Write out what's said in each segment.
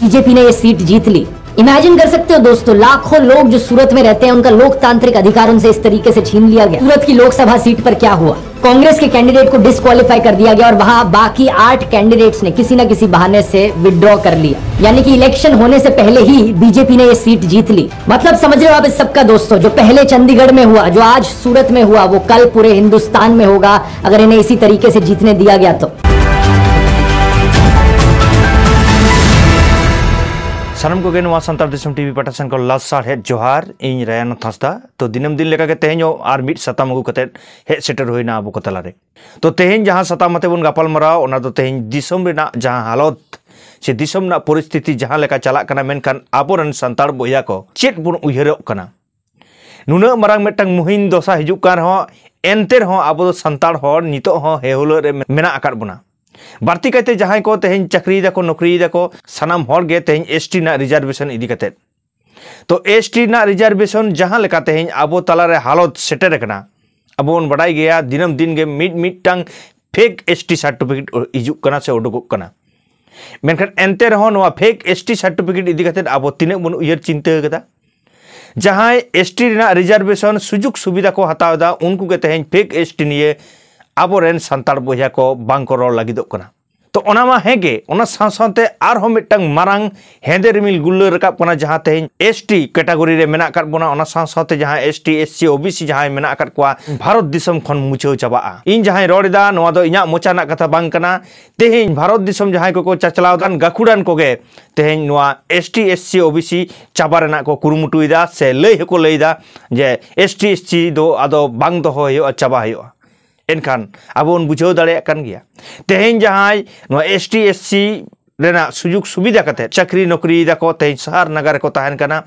BJP ने ये seat जीत ली। Imagine कर सकते हो दोस्तों, लाखों लोग जो सूरत में रहते हैं उनका लोकतांत्रिक अधिकार उनसे इस तरीके से छीन लिया गया। सूरत की लोकसभा सीट पर क्या हुआ, कांग्रेस के कैंडिडेट को डिस्क्वालीफाई कर दिया गया और वहां बाकी 8 कैंडिडेट्स ने किसी न किसी बहाने से विड्रॉ कर लिया। यानी कि इलेक्शन होने से पहले ही बीजेपी ने ये सीट जीत ली। मतलब समझ रहे हो आप इस सबका दोस्तों, जो पहले चंडीगढ़ में हुआ, जो आज सूरत में हुआ, वो कल पूरे हिंदुस्तान में होगा अगर इन्हें इसी तरीके से जीतने दिया गया तो। सानम को गेन संतार देशम टीवी पटासन को लासार हेड जोहार इन रायन थास्ता तो दिनम दिन लेका के तेहें और मिट सताम अगु कते हेड सेटर होइना अबो को तलारे तो तेहें जहां सताम मते बन गापल मराव ओना तो तेहें दिसम रेना जहां हालत से दिसम ना परिस्थिति जहां लेका चला कना मेनखान आबोरन संतार बोया को चेत बुन उयहरक कना नुना मारांग मेटंग मुहिम दशा हिजुक कान हो एनते हो आबो संतार हर नितो हो हेहुलो रे मेना आकार बुना बारती कहते जहां को तेहें चाकरी को नौकरी को सानाम हर गे तेहें एसटी ना रिजर्वेशन इदी कते तो एसटी ना रिजर्वेशन जहां लेका तेहें आबो तलारे हालत सेटर कना आबो बन बडाई गया दिनम दिन गे मिटटांग फेक एसटी सर्टिफिकेट इजुक कना से उडुक कना मेनखान एनते रहो नोआ फेक एसटी सर्टिफिकेट इदी कते आबो तिने बन उयहर चिंता कदा जहां एसटी ना रिजर्वेशन सुजुग सुविधा को हतावदा उनको के तेहें फेक एसटी निये आबोरेन संतार बोया को बांग को रोल लागिदोग कना तो ओनामा हेगे ओना साथ-साथते आरहों मिटटांग मारांग हेंदे रिमिल गुल्लो रकाब कना जहां तेहें एसटी कैटेगरी रे मेना काट बोना ओना साथ-साथते जहां एसटी एससी ओबीसी जहां मेना काट कोआ भारत दिसम खन मुछाव चाबाआ इन जहां रोड़दा नोआ दो इन्या मोचा ना कथा बांग कना तेहें भारत दिसम जहां को चाचलावदान गाखुडान कोगे तेहें नोआ एसटी एससी ओबीसी चाबा रेना को कुरुमुटुइदा से लई हको लईदा जे एसटी एससी दो आदो बांग दो होयो चाबा होयो एनखान अब बुझाव दाड़े कान गया तेहें जहां एसटी एससी रेना सुजुग सुविधा कते चाकरी नौकरी को तेहें शहर नगर को तहन कना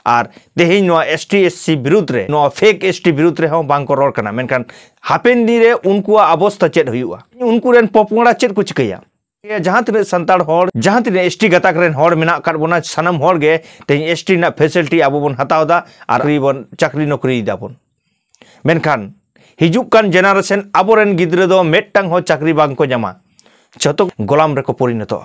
और तेहें एसटी एससी विरुद्ध रे फेक एसटी विरुद्ध रे बांग को रोड़ कना मेनखान हापेन दिन रे उनको अवस्था चेद हुआ उनको रेन पोपड़ा चेद को चिकैया जहां तिने संताड़ हर जहां तिने एसटी गताक रेन हर मेना काट बोना सानाम हर गे तेहें एसटी ना फैसिलिटी अब बन हतावदा और बन चाकरी नौकरी दाबन मेनखान हिजुक कान जेनारेशन आबोरेन गिद्रे दो मेटटांग हो चाकरी बांग को जमा जतो गोलाम रेको परिणतो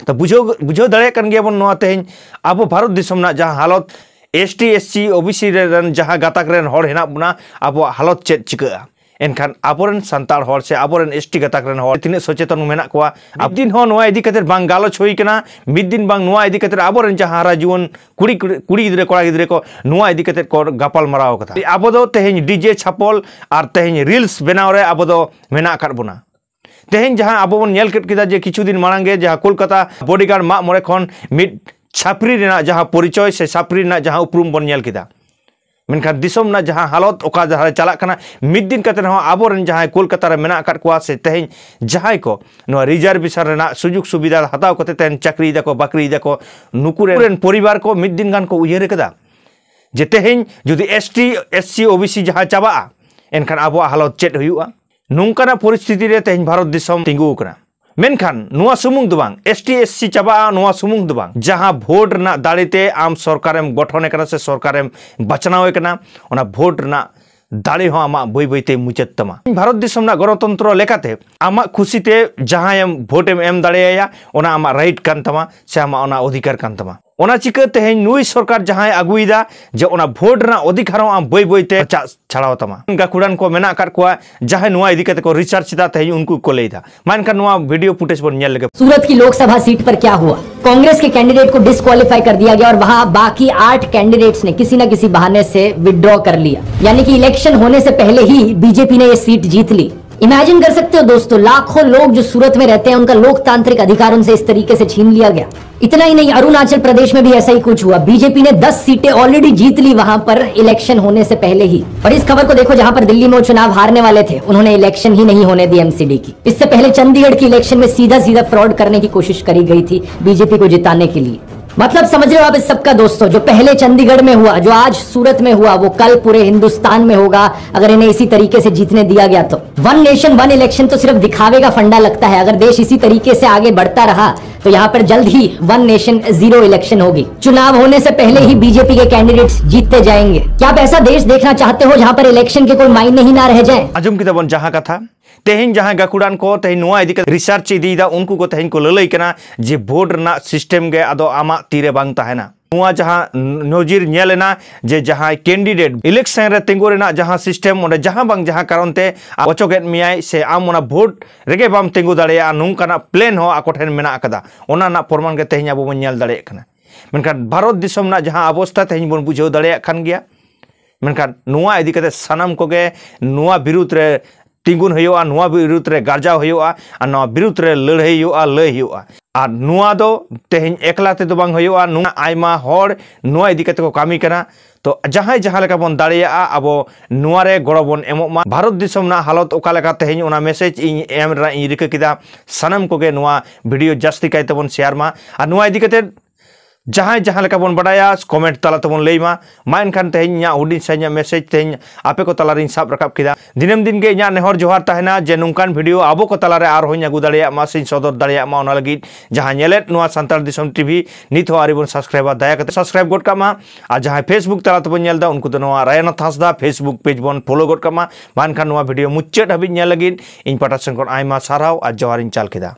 तो बुझो दाड़े कान गया बन नोआ तेहें आबो भारत दिसम ना जहां हालत एसटी एससी ओबीसी रेन जहां गाताक रेन हर हेना बुना आबो हालत चेद चिका एनखान आबोरेन संताड़ हर से आबोरेन एसटी गताक रेन हर तिने सचेतन मेना कोआ अब दिन हो नोआ इदी कते बांग गालोच होई कना मिद दिन बांग नोआ इदी कते आबोरेन जहां हारा जुवन कुड़ी गिद्रे कोड़ा गिद्रे को नोआ इदी कते को गापाल मराव कथा आबो दो तेहें डीजे छापल और तेहें रील्स बनाव रे आबो दो मेना कर बुना तेहें जहां आबो बन नेल केट किदा जे किछु दिन मारांगे जहां कोलकाता बॉडीगार्ड मा मोरे खन मिड छापरी रेना जहां परिचय से छापरी ना जहां उपरूम बन नेल किदा मेनखान दिसम ना जहां हालत ओका जहां चला कना मिद दिन कते हो आबोरेन जहां कोलकाता रे मेना काट कोआ से तेहें जहां को नो रिजर्वेशन रेना सुजुग सुविधा हताव कते तेन चाकरी दाको बाकरी दाको नुकुरेन परिवार को मिद दिन गान को उयहर कदा जे तेहें जुदी एसटी एससी ओबीसी जहां चाबा एनखान आबो हालत चेद हुआ नोंकाना परिस्थिति रे तेहें भारत दिसम तिंगु कना मेनखान नुआ सुमुंग दबांग एसटी एससी चाबा नुआ सुमुंग दबांग जहां भोट ना दाड़ेते आम सरकारेम गठने कना से सरकारेम बचनावे कना ओना भोट ना दाड़े हो आमा बई बईते मुचाद तमा भारत दिसम ना गणतंत्र लेकाते आमा खुशीते जहां एम भोटेम एम दाड़ेया ओना आमा राइट कान तमा से आमा ओना अधिकार कान तमा ओना चिका तेहें नुई सरकार जहां अगुइदा जे ओना भोट ना अधिकार आम बई बईते छाड़ाव तमा गाखुडान को मेना काट कोआ जहां नुआ इदी कते को रिसर्च दा तेहें उनको को लेदा मानका नुआ वीडियो फुटेज बन नेल लगे। सूरत की लोकसभा सीट पर क्या हुआ, कांग्रेस के कैंडिडेट को डिस्क्वालीफाई कर दिया गया और वहां बाकी 8 कैंडिडेट्स ने किसी न किसी बहाने से विड्रॉ कर लिया। यानी कि इलेक्शन होने से पहले ही बीजेपी ने ये सीट जीत ली। इमेजिन कर सकते हो दोस्तों, लाखों लोग जो सूरत में रहते हैं उनका लोकतांत्रिक अधिकार उनसे इस तरीके से छीन लिया गया। इतना ही नहीं, अरुणाचल प्रदेश में भी ऐसा ही कुछ हुआ। बीजेपी ने 10 सीटें ऑलरेडी जीत ली वहां पर इलेक्शन होने से पहले ही। और इस खबर को देखो, जहां पर दिल्ली में वो चुनाव हारने वाले थे उन्होंने इलेक्शन ही नहीं होने दी एमसीडी की। इससे पहले चंडीगढ़ की इलेक्शन में सीधा फ्रॉड करने की कोशिश करी गई थी बीजेपी को जिताने के लिए। मतलब समझ रहे हो आप इस सबका दोस्तों, जो पहले चंडीगढ़ में हुआ, जो आज सूरत में हुआ, वो कल पूरे हिंदुस्तान में होगा अगर इन्हें इसी तरीके से जीतने दिया गया तो। 1 नेशन 1 इलेक्शन तो सिर्फ दिखावे का फंडा लगता है। अगर देश इसी तरीके से आगे बढ़ता रहा तो यहाँ पर जल्द ही 1 नेशन 0 इलेक्शन होगी। चुनाव होने से पहले ही बीजेपी के कैंडिडेट्स जीतते जाएंगे। क्या आप ऐसा देश देखना चाहते हो जहाँ पर इलेक्शन के कोई मायने ही ना रह जाए? आजम की तबन जहां का था तेहन जहां गाकुड़ान को तेहन नोआ इदी रिसर्च इदीदा उनको को तेहन को ललई कना जे वोट रना सिस्टम गे अदो आमा तीरे बांग ताहेना नोआ जहां नोजिर नेलेना जे जहां कैंडिडेट इलेक्शन रे तिंगु रेना जहां सिस्टम ओंडे जहां बांग जहां कारण ते ओचोगेट मियाय से आम ओना वोट रेगे बाम तिंगु दाड़ेया नुंकाना प्लेन हो आको ठेन मेना अकदा ओना ना प्रमाण गे तेहन आबो बन नेल दाड़े कना मेनखान भारत दिसम ना जहां अवस्था तेहन बन बुझाव दाड़ेया खान गया मेनखान नोआ इदी कते सनाम कोगे नोआ विरुद्ध रे तिंगुन हुआ नोआ विरुद्ध रे गार्जाव हुआ और नोआ विरुद्ध रे लड़ाई हुआ लय हुआ और नोआ दो तेहन एकला ते दो बांग हुआ नोआ आयमा होड़ नोआ इदी कते को कामी कना तो जहां जहां लेका बन दाड़िया अब नोआ रे गड़ो बन एमोमा भारत दिसम ना हालत ओका लेका तेहन ओना मैसेज इन एम रा इन रिका किदा सनम कोगे नोआ वीडियो जास्ती कायते बन शेयर मा और नोआ इदी कते जहां जहां लेका बन बड़ाया कमेंट तला तबन लैमा मा एनखान तेहन nya हुडिन साइया मैसेज तेहन आपे को तलारिन साब रकाब किदा दिनम दिन गे nya नेहर जोहार ताहेना जे नुंकान वीडियो आबो को तलारे आर होइन अगु दाड़िया मा सिन सदर दाड़िया मा ओना लगी जहां नेलेट नोआ संताल दिसम टीवी नित हो आरिबन सब्सक्राइब दया कते सब्सक्राइब गोट कामा आ जहां फेसबुक तला तबन नेलदा उनको तो नोआ रायनाथ हांसदा फेसबुक पेज बन फॉलो गोट कामा मा एनखान नोआ वीडियो मुच्चेट हाबि नेल लगी इन पाटा संकन आयमा साराव आ जोहारिन चाल किदा।